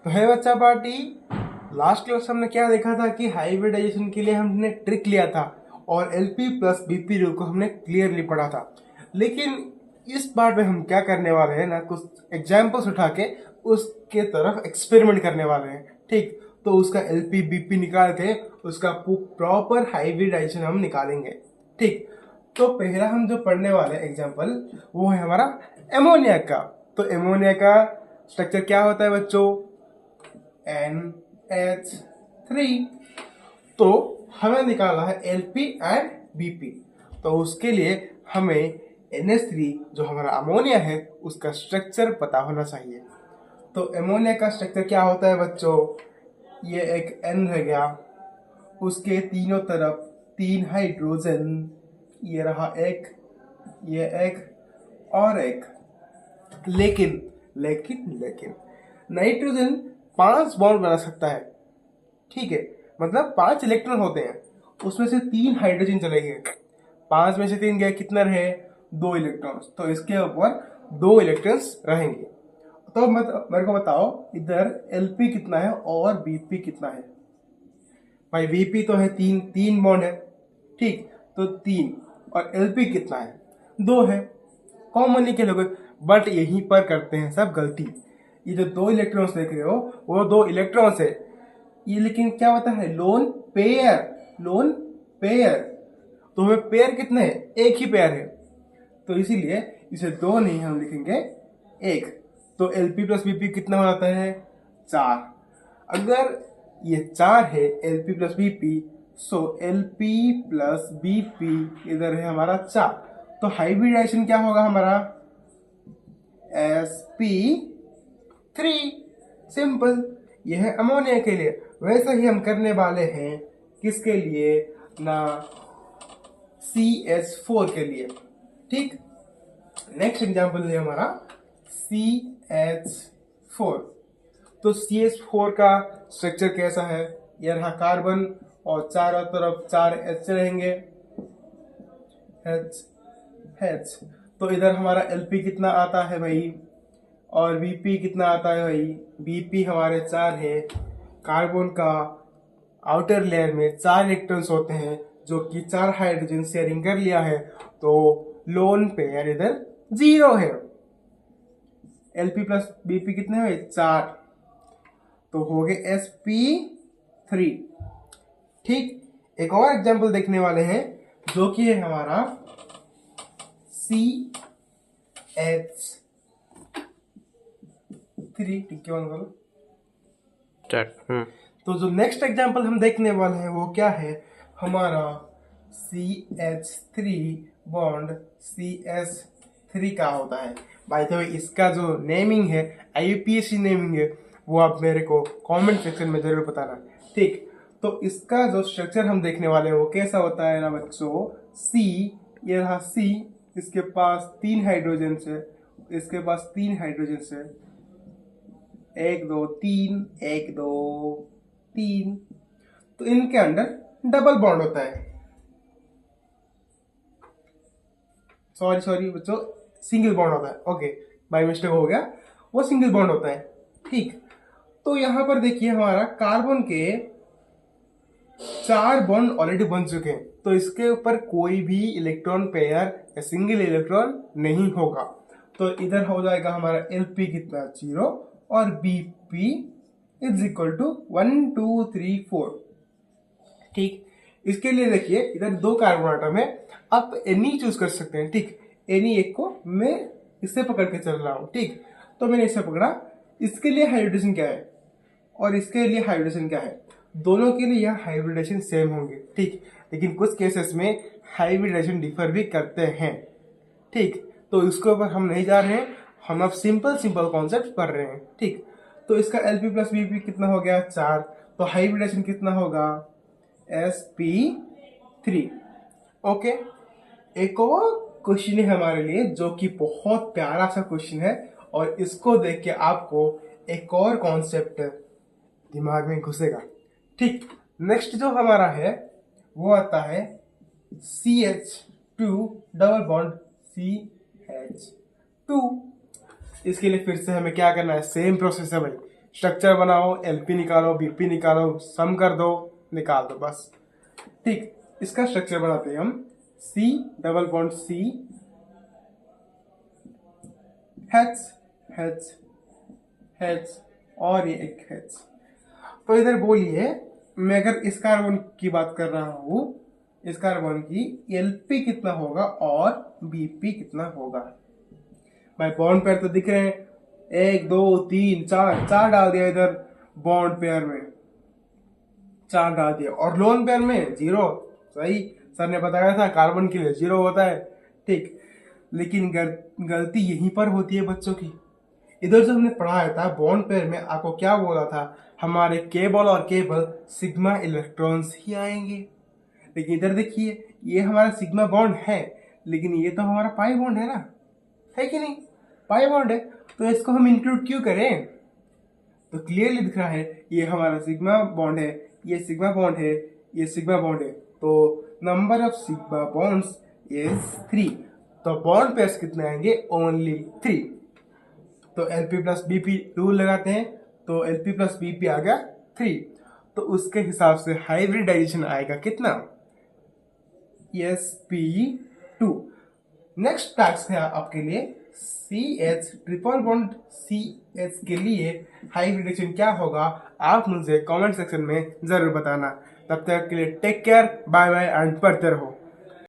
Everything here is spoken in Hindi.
तो है बच्चा पार्टी, लास्ट क्लास हमने क्या देखा था कि हाइब्रिडाइजेशन के लिए हमने ट्रिक लिया था और एलपी प्लस बीपी रूल को हमने क्लियरली पढ़ा था। लेकिन इस पार्ट में हम क्या करने वाले हैं ना, कुछ एग्जाम्पल्स उठा के उसके तरफ एक्सपेरिमेंट करने वाले हैं। ठीक, तो उसका एलपी बीपी निकाल के उसका प्रॉपर हाइब्रिडाइजेशन हम निकालेंगे। ठीक, तो पहला हम जो पढ़ने वाले एग्जाम्पल वो है हमारा एमोनिया का। तो एमोनिया का स्ट्रक्चर क्या होता है बच्चों? NH3। तो हमें निकाला है LP एंड BP। तो उसके लिए हमें NH3 जो हमारा अमोनिया है उसका स्ट्रक्चर पता होना चाहिए। तो अमोनिया का स्ट्रक्चर क्या होता है बच्चों? ये एक N रह गया, उसके तीनों तरफ 3 हाइड्रोजन, ये रहा एक, ये एक और एक। लेकिन लेकिन लेकिन नाइट्रोजन 5 बॉन्ड बना सकता है। ठीक है, मतलब 5 इलेक्ट्रॉन होते हैं, उसमें से 3 हाइड्रोजन चले गए। 5 में से 3 गए, कितना रहे? 2 इलेक्ट्रॉन्स। तो इसके ऊपर 2 इलेक्ट्रॉन्स रहेंगे। तो मेरे को बताओ इधर LP कितना है और BP कितना है? भाई VP तो है 3 बॉन्ड है। ठीक, तो 3 और LP कितना है? 2 है। कॉमन निकलोगे, बट यहीं पर करते हैं सब गलती। ये जो 2 इलेक्ट्रॉन्स देख रहे हो वो 2 इलेक्ट्रॉन्स है ये, लेकिन क्या होता है? Lone pair, lone pair. तो हमें पेयर कितने हैं? एक ही पेयर है, तो इसीलिए इसे 2 नहीं हम लिखेंगे 1। तो LP प्लस BP कितना हो जाता है? 4। अगर ये 4 है LP प्लस BP, सो LP प्लस BP इधर है हमारा 4। तो हाइब्रिडाइजेशन क्या होगा हमारा? sp3। सिंपल। यह है अमोनिया के लिए। वैसे ही हम करने वाले हैं किसके लिए ना? CH4 के लिए। ठीक, नेक्स्ट एग्जांपल है हमारा CH4। तो CH4 का स्ट्रक्चर कैसा है? यह रहा कार्बन और चारों तरफ 4 H रहेंगे, H। तो इधर हमारा LP कितना आता है भाई? और BP कितना आता है भाई? BP हमारे 4 है। कार्बन का आउटर लेयर में 4 इलेक्ट्रॉन्स होते हैं जो कि 4 हाइड्रोजन शेयरिंग कर लिया है, तो लोन पेयर इधर 0 है। LP प्लस BP कितने हुए? 4। तो हो गए sp3। ठीक, एक और एग्जांपल देखने वाले हैं जो कि है हमारा CH3। ठीक है, तो जो नेक्स्ट एग्जांपल हम देखने वाले हैं वो क्या है हमारा? CH3 बॉन्ड CH3 का होता है। बाय द वे इसका जो नेमिंग है, IUPAC नेमिंग है, वो आप मेरे को कमेंट सेक्शन में जरूर बताना। ठीक, तो इसका जो स्ट्रक्चर हम देखने वाले हैं वो कैसा होता है ना बच्चों? C, ये रहा C, इसके पास 3 हाइड्रोजन है, इसके पास 3 हाइड्रोजन है, 1 2 3, 1 2 3। तो इनके अंदर डबल बॉन्ड होता है। सॉरी बच्चों, सिंगल बॉन्ड होता है। ओके, बाय मिस्टेक हो गया, वो सिंगल बॉन्ड होता है। ठीक, तो यहां पर देखिए हमारा कार्बन के 4 बॉन्ड ऑलरेडी बन चुके हैं, तो इसके ऊपर कोई भी इलेक्ट्रॉन पेयर या सिंगल इलेक्ट्रॉन नहीं होगा। तो इधर हो जाएगा हमारा LP कितना? 0 और BP इज इक्वल टू 1 2 3 4। ठीक, इसके लिए देखिए इधर 2 कार्बन आटम है, आप एनी चूज कर सकते हैं। ठीक, एनी एक को मैं इससे पकड़ के चल रहा हूं। ठीक, तो मैंने इससे पकड़ा। इसके लिए हाइब्रिडेशन क्या है और इसके लिए हाइब्रिडेशन क्या है? दोनों के लिए यह हाइब्रिडेशन सेम होंगे। ठीक, लेकिन कुछ केसेस में हाइब्रिडेशन डिफर भी करते हैं। ठीक, तो इसके ऊपर हम नहीं जा रहे हैं, हम अब सिंपल कॉन्सेप्ट पढ़ रहे हैं। ठीक, तो इसका LP प्लस BP कितना हो गया? 4। तो हाइब्रिडेशन कितना होगा? sp3। ओके, एक और क्वेश्चन है हमारे लिए जो कि बहुत प्यारा सा क्वेश्चन है, और इसको देख के आपको एक और कॉन्सेप्ट दिमाग में घुसेगा। ठीक, नेक्स्ट जो हमारा है वो आता है CH2 डबल बॉन्ड CH2। इसके लिए फिर से हमें क्या करना है? सेम प्रोसेस है भाई, स्ट्रक्चर बनाओ, एलपी निकालो, बीपी निकालो, सम कर दो, निकाल दो बस। ठीक, इसका स्ट्रक्चर बनाते हैं हम। C double bond C H H और ये एक H। तो इधर बोलिए, मैं अगर इस कार्बन की बात कर रहा हूं, इस कार्बन की एलपी कितना होगा और बीपी कितना होगा। भाई बॉन्ड पेयर तो दिख रहे हैं, 1 2 3 4, 4 डाल दिया इधर बॉन्ड पेयर में, 4 डाल दिया, और लोन पेयर में 0। सही, सर ने बताया था कार्बन के लिए 0 होता है। ठीक, लेकिन गलती यहीं पर होती है बच्चों की। इधर जो हमने पढ़ाया था बॉन्ड पेयर में, आपको क्या बोला था, हमारे केबल और केबल सिग्मा इलेक्ट्रॉन्स ही आएंगे। लेकिन इधर देखिए, ये हमारा सिग्मा बॉन्ड है, लेकिन ये तो हमारा पाई बॉन्ड है ना, है कि नहीं, पाई बॉन्ड है, तो इसको हम इंक्लूड क्यों करें। तो क्लियरली दिख रहा है ये हमारा सिग्मा बॉन्ड है, ये सिग्मा बॉन्ड है, ये सिग्मा बॉन्ड है, तो number of sigma bonds is 3। तो बॉन्ड पेयर्स कितने आएंगे, ओनली 3। तो एलपी प्लस बीपी रूल लगाते हैं, तो एलपी प्लस बीपी आ गया 3। तो उसके हिसाब से हाइब्रिडाइजेशन आएगा कितना, sp2। नेक्स्ट टास्क है आपके लिए, CH ट्रिपल बॉन्ड CH के लिए हाइब्रिडेशन क्या होगा, आप मुझे कमेंट सेक्शन में जरूर बताना। तब तक के लिए take care, bye bye and पढ़ते रहो।